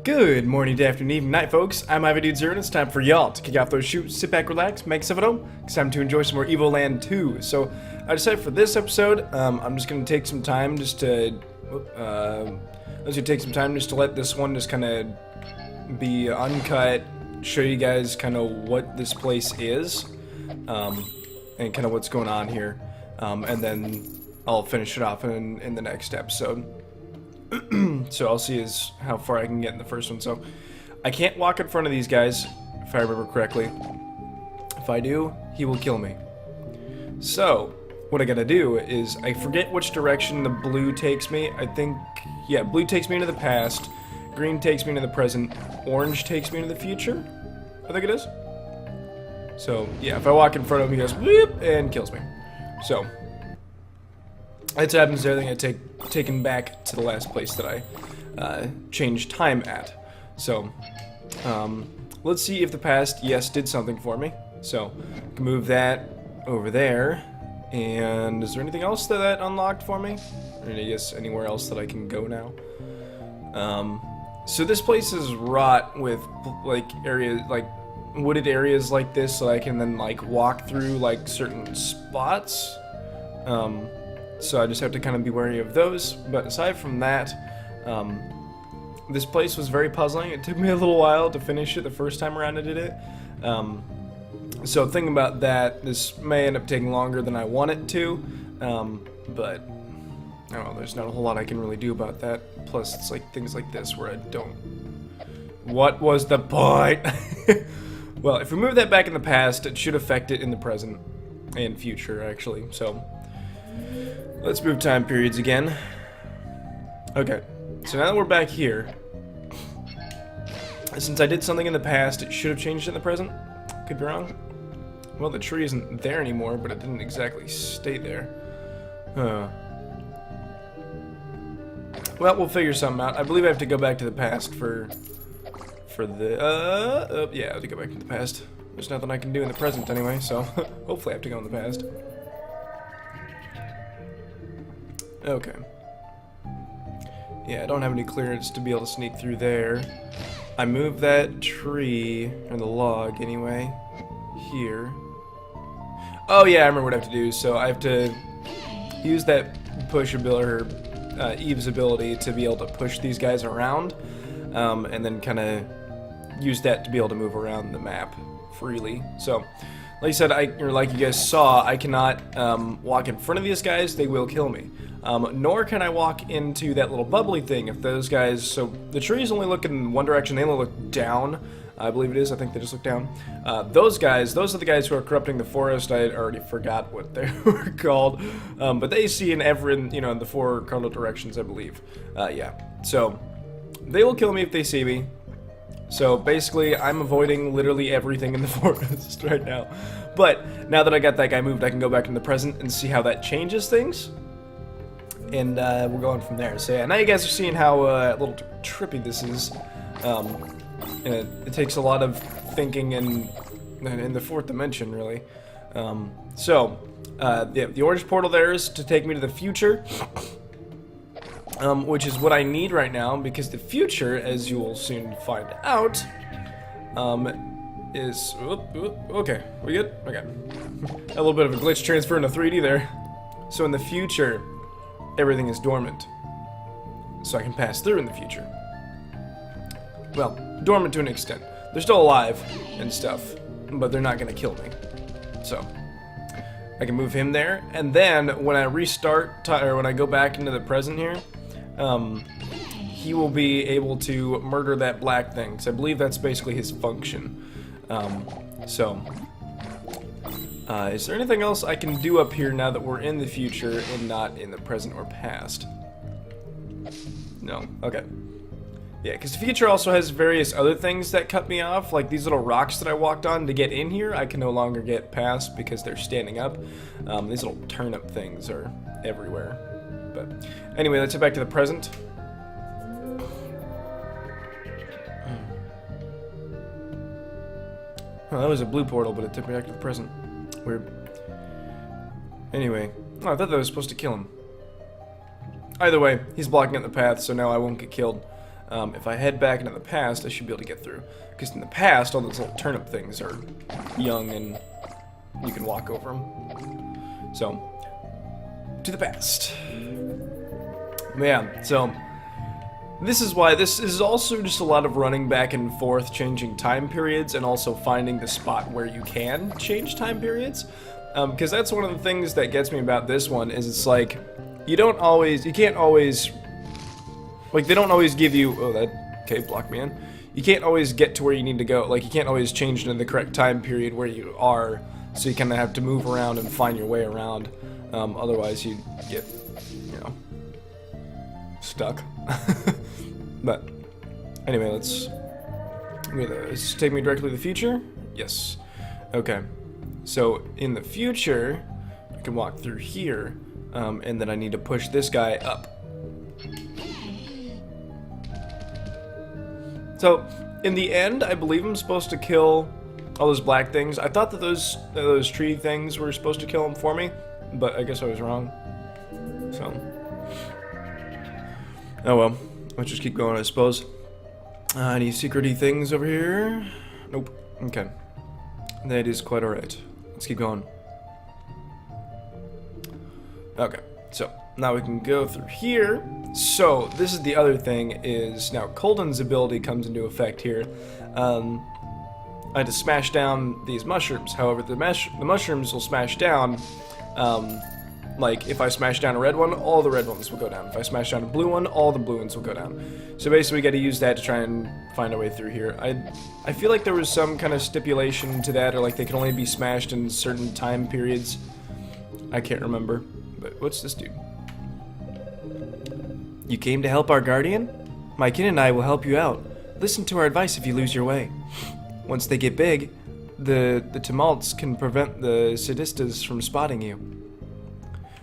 Good morning, good afternoon, evening, night, folks. I'm IvyDude0, and it's time for y'all to kick off those shoots, sit back, relax, make stuff at home. It's time to enjoy some more Evoland 2. So, I decided for this episode, I'm just gonna take some time just to, let this one just kind of be uncut, show you guys kind of what this place is, and kind of what's going on here, and then I'll finish it off in the next episode. So I'll see how far I can get in the first one. So I can't walk in front of these guys, if I remember correctly. If I do, he will kill me. So what I gotta do is, I forget which direction the blue takes me. I think, yeah, blue takes me into the past, green takes me into the present, orange takes me into the future, I think it is. So yeah, if I walk in front of him, he goes whoop and kills me. So that's what happens to everything I taken back to the last place that I changed time at. So, let's see if the past, yes, did something for me. So, I can move that over there. And is there anything else that unlocked for me? I mean, I guess anywhere else that I can go now. So this place is wrought with, like, areas, like, wooded areas like this, so I can then, like, walk through, like, certain spots. So I just have to kind of be wary of those. But aside from that, this place was very puzzling. It took me a little while to finish it the first time around I did it. So thinking about that, this may end up taking longer than I want it to. But I don't know, there's not a whole lot I can really do about that. Plus, it's like things like this where I don't... What was the point? Well, if we move that back in the past, it should affect it in the present and future, actually. So let's move time periods again. Okay, so now that we're back here, since I did something in the past, it should have changed in the present. Could be wrong. Well, the tree isn't there anymore, but it didn't exactly stay there. Well, we'll figure something out. I believe I have to go back to the past for the, yeah, I have to go back to the past. There's nothing I can do in the present anyway, so hopefully I have to go in the past. Okay. Yeah, I don't have any clearance to be able to sneak through there. I moved that tree, or the log anyway, here. Oh yeah, I remember what I have to do. So I have to use that push ability, or Eve's ability, to be able to push these guys around, and then kind of use that to be able to move around the map freely. So, like I said, or like you guys saw, I cannot walk in front of these guys. They will kill me. Nor can I walk into that little bubbly thing if those guys... So the trees only look in one direction. They only look down, I believe it is. I think they just look down. Those guys, those are the guys who are corrupting the forest. I already forgot what they were called. But they see in in the four cardinal directions, I believe. Yeah. So they will kill me if they see me. So basically, I'm avoiding literally everything in the forest right now. But now that I got that guy moved, I can go back in the present and see how that changes things. And we're going from there. So yeah, now you guys are seeing how little trippy this is. And it takes a lot of thinking in the fourth dimension, really. The orange portal there is to take me to the future. Which is what I need right now, because the future, as you will soon find out, is... okay, we good? Okay. A little bit of a glitch transfer into 3D there. So in the future, everything is dormant. So I can pass through in the future. Well, dormant to an extent. They're still alive and stuff, but they're not going to kill me. So I can move him there, and then when I restart, or when I go back into the present here, he will be able to murder that black thing, because I believe that's basically his function. Is there anything else I can do up here now that we're in the future and not in the present or past? No. Okay. Yeah, because the future also has various other things that cut me off, like these little rocks that I walked on to get in here. I can no longer get past because they're standing up. These little turnip things are everywhere. But anyway, let's get back to the present. Oh, that was a blue portal, but it took me back to the present. Weird. Anyway, oh, I thought that was supposed to kill him. Either way, he's blocking up the path, so now I won't get killed. If I head back into the past, I should be able to get through. Because in the past, all those little turnip things are young and you can walk over them. So, to the past. Yeah, so this is why this is also just a lot of running back and forth, changing time periods, and also finding the spot where you can change time periods. Because that's one of the things that gets me about this one, is it's like, you can't always, like, they don't always give you, oh, that, okay, block me in. You can't always get to where you need to go, like, you can't always change into the correct time period where you are, so you kind of have to move around and find your way around. Otherwise you get, you know, stuck. But, anyway, let's take me directly to the future? Yes. Okay. So, in the future, I can walk through here, and then I need to push this guy up. So, in the end, I believe I'm supposed to kill all those black things. I thought that those tree things were supposed to kill them for me, but I guess I was wrong. So, oh well. Let's just keep going, I suppose. Any secret-y things over here? Nope. Okay. That is quite alright. Let's keep going. Okay, so now we can go through here. So, this is the other thing, is now Colden's ability comes into effect here. I had to smash down these mushrooms. However, the mushrooms will smash down, like, if I smash down a red one, all the red ones will go down. If I smash down a blue one, all the blue ones will go down. So basically, we got to use that to try and find our way through here. I feel like there was some kind of stipulation to that, or like they can only be smashed in certain time periods. I can't remember. But what's this dude? You came to help our guardian? My kin and I will help you out. Listen to our advice if you lose your way. Once they get big, the tumults can prevent the sadistas from spotting you.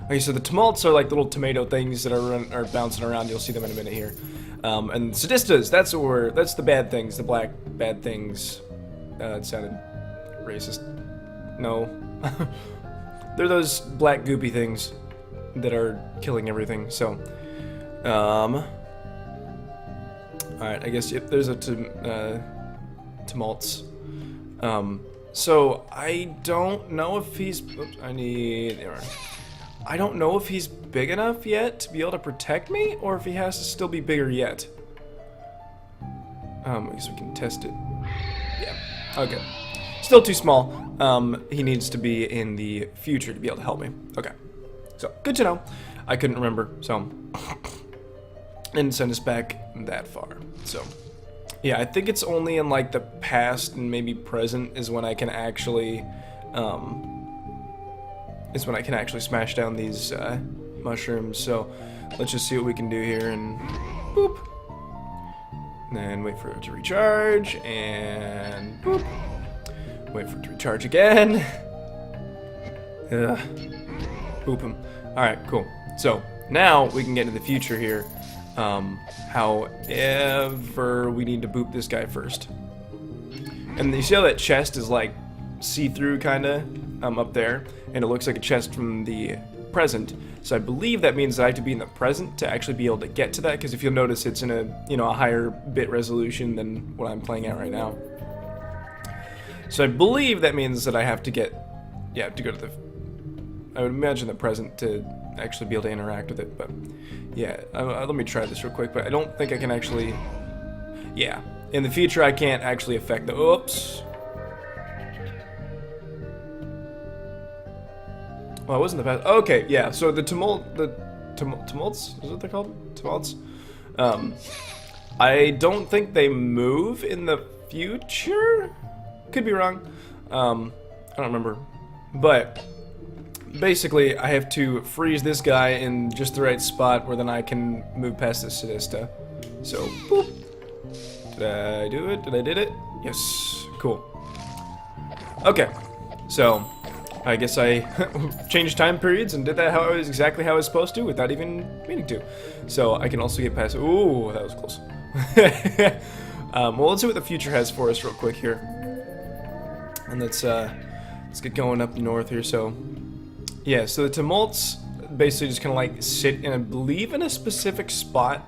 Okay, so the tumults are like little tomato things that are bouncing around. You'll see them in a minute here. And sadistas, that's the bad things, the black bad things. It sounded racist. No. They're those black goopy things that are killing everything, so. Alright, I guess if there's a tumults. So I don't know if he's, oops, I don't know if he's big enough yet to be able to protect me, or if he has to still be bigger yet. I guess we can test it. Yeah, okay. Still too small. He needs to be in the future to be able to help me. Okay. So, good to know. I couldn't remember, so. Didn't send us back that far. So, yeah, I think it's only in, like, the past and maybe present is when I can actually, smash down these, mushrooms. So, let's just see what we can do here, and boop. And then wait for it to recharge, and boop. Wait for it to recharge again. Boop him. Alright, cool. So, now we can get into the future here. However, we need to boop this guy first. And you see how that chest is like see-through kinda up there, and it looks like a chest from the present. So I believe that means that I have to be in the present to actually be able to get to that, because if you'll notice, it's in a a higher bit resolution than what I'm playing at right now. So I believe that means that I have to to go to the, I would imagine the present to actually be able to interact with it, but yeah, let me try this real quick, but I don't think I can actually, yeah, in the future I can't actually affect the, oops. Well, it wasn't the past, okay, yeah, so the tumults, is what they're called? Tumults? I don't think they move in the future? Could be wrong. I don't remember. But basically, I have to freeze this guy in just the right spot where then I can move past the Sadista. So, boop. Did I do it? Did I did it? Yes. Cool. Okay. So, I guess I changed time periods and did that exactly how I was supposed to without even meaning to. So, I can also get past. Ooh, that was close. Well, let's see what the future has for us real quick here. And let's get going up north here. So, yeah, so the tumults basically just kind of like sit in, I believe, in a specific spot.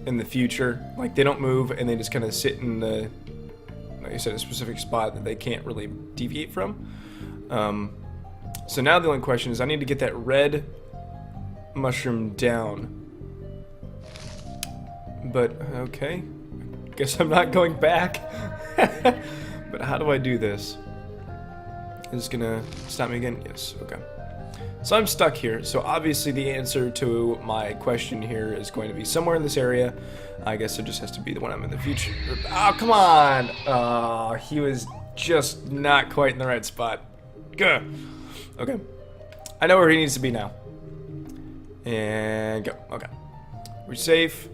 in the future. Like, they don't move, and they just kind of sit in the, like I said, a specific spot that they can't really deviate from. So now the only question is I need to get that red mushroom down. But, okay. Guess I'm not going back. But how do I do this? Is this gonna stop me again? Yes, okay. So I'm stuck here, so obviously the answer to my question here is going to be somewhere in this area. I guess it just has to be the one I'm in the future. Oh, come on! Oh, he was just not quite in the right spot. Gah. Okay. I know where he needs to be now. And go. Okay. We're safe.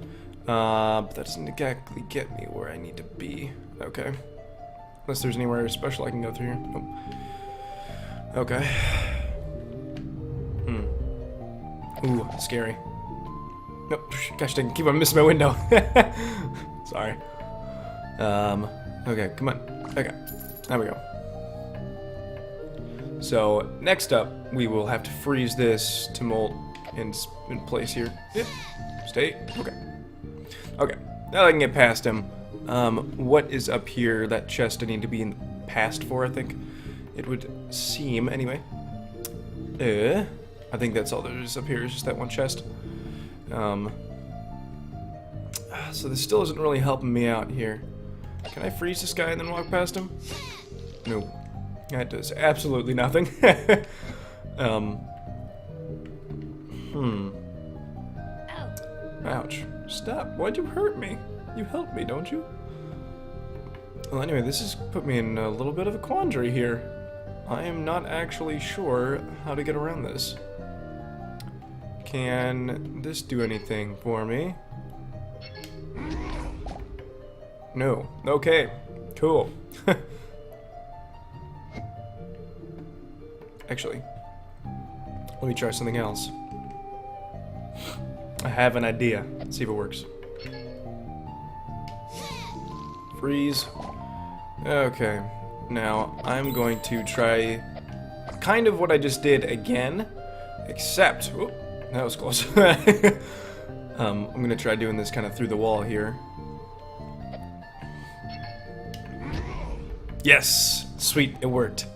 But that doesn't exactly get me where I need to be. Okay. Unless there's anywhere special I can go through here. Nope. Okay. Ooh, scary. Nope. Gosh dang, keep on missing my window. Sorry. Okay, come on. Okay. There we go. So, next up, we will have to freeze this to molt in place here. Yep. Stay. Okay. Okay. Now that I can get past him, what is up here? That chest I need to be in the past for, I think. It would seem, anyway. I think that's all there is up here, is just that one chest. So this still isn't really helping me out here. Can I freeze this guy and then walk past him? No. That does absolutely nothing. Ouch. Stop. Why'd you hurt me? You helped me, don't you? Well, anyway, this has put me in a little bit of a quandary here. I am not actually sure how to get around this. Can this do anything for me? No. Okay. Cool. Actually, let me try something else. I have an idea. Let's see if it works. Freeze. Okay. Now, I'm going to try kind of what I just did again, except... Whoop, that was close. I'm going to try doing this kind of through the wall here. Yes! Sweet, it worked.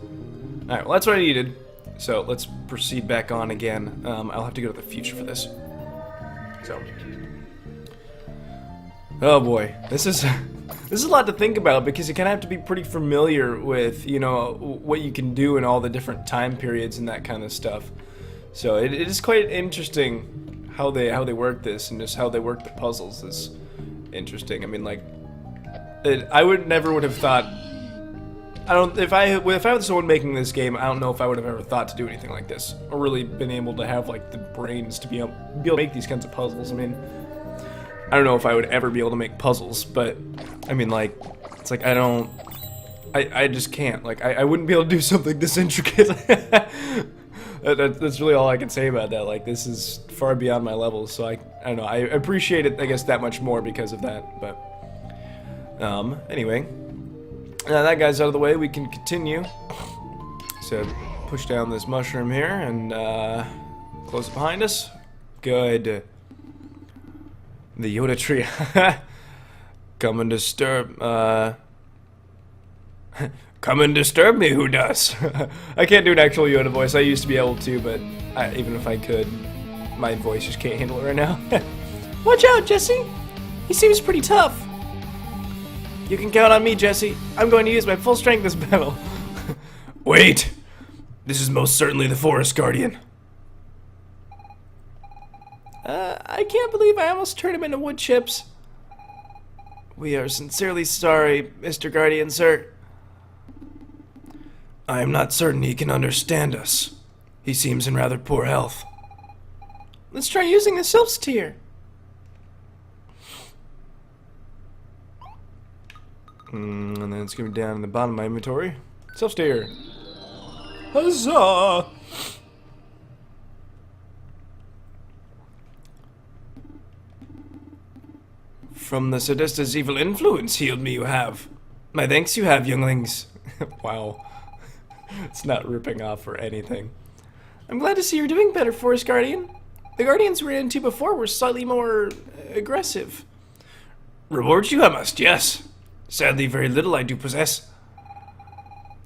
Alright, well that's what I needed. So, let's proceed back on again. I'll have to go to the future for this. So... Oh boy, this is a lot to think about because you kind of have to be pretty familiar with, you know, what you can do in all the different time periods and that kind of stuff. So it is quite interesting how they work this, and just how they work the puzzles is interesting. I mean, like, I never would have thought. If I was someone making this game, I don't know if I would have ever thought to do anything like this, or really been able to have like the brains to be able to make these kinds of puzzles. I mean, I don't know if I would ever be able to make puzzles, but I mean, like, it's like I just can't. Like, I wouldn't be able to do something this intricate. That's really all I can say about that. Like, this is far beyond my levels, so I don't know. I appreciate it, I guess, that much more because of that. But anyway, now that guy's out of the way, we can continue. So push down this mushroom here and close it behind us. Good. The Yoda tree. Come and disturb, come and disturb me, who does? I can't do an actual Yoda voice. I used to be able to, but even if I could, my voice just can't handle it right now. Watch out, Jesse! He seems pretty tough. You can count on me, Jesse. I'm going to use my full strength this battle. Wait! This is most certainly the Forest Guardian. I can't believe I almost turned him into wood chips. We are sincerely sorry, Mr. Guardian, sir. I am not certain he can understand us. He seems in rather poor health. Let's try using the Sylph's Tear. And then it's going to be down in the bottom of my inventory. Sylph's Tear. Huzzah! From the Sadista's evil influence healed me you have. My thanks you have, younglings. Wow. It's not ripping off or anything. I'm glad to see you're doing better, Forest Guardian. The Guardians we ran into before were slightly more aggressive. Reward you I must, yes. Sadly, very little I do possess.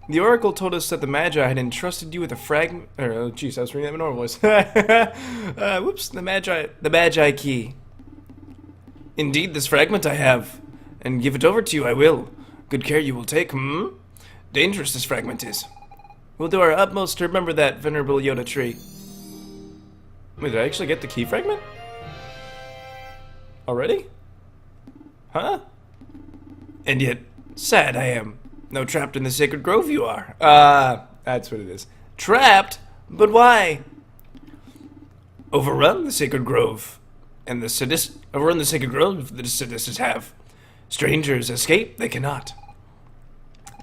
The oracle told us that the Magi had entrusted you with a fragment. Oh, jeez, I was reading that in normal voice. Whoops, the Magi key. Indeed, this fragment I have, and give it over to you I will. Good care you will take, Dangerous this fragment is. We'll do our utmost to remember that venerable Yoda tree. Wait, did I actually get the key fragment? Already? Huh? And yet, sad I am. No, trapped in the sacred grove you are. That's what it is. Trapped? But why? Overrun the sacred grove. And the sacred grove the seditious have. Strangers escape, they cannot.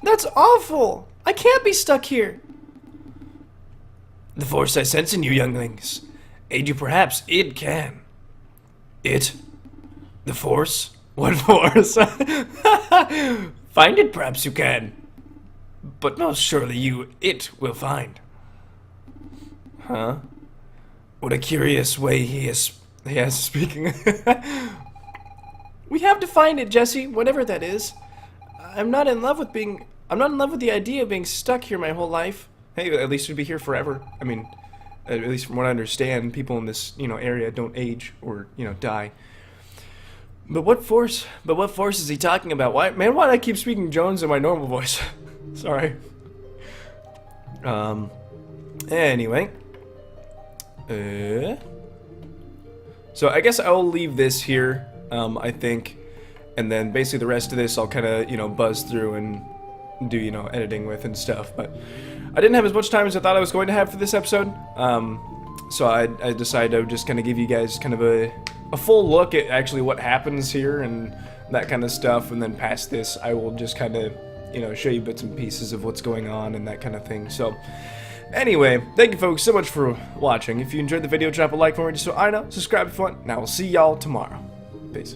That's awful! I can't be stuck here! The force I sense in you, younglings. Aid you perhaps, it can. It? The force? What force? Find it perhaps you can. But most surely it will find. Huh? What a curious way he has speaking. We have to find it, Jesse, whatever that is. I'm not in love with the idea of being stuck here my whole life. Hey, at least we'd be here forever. I mean, at least from what I understand, people in this, area don't age or, die. But what force is he talking about? Why do I keep speaking Jones in my normal voice? Sorry. Anyway. So I guess I'll leave this here, I think. And then basically the rest of this I'll kind of, buzz through and do, editing with and stuff. But I didn't have as much time as I thought I was going to have for this episode. So I decided I would just kind of give you guys kind of a full look at actually what happens here and that kind of stuff. And then past this, I will just kind of, show you bits and pieces of what's going on and that kind of thing. So anyway, thank you folks so much for watching. If you enjoyed the video, drop a like for me just so I know. Subscribe if you want. And I will see y'all tomorrow. Peace.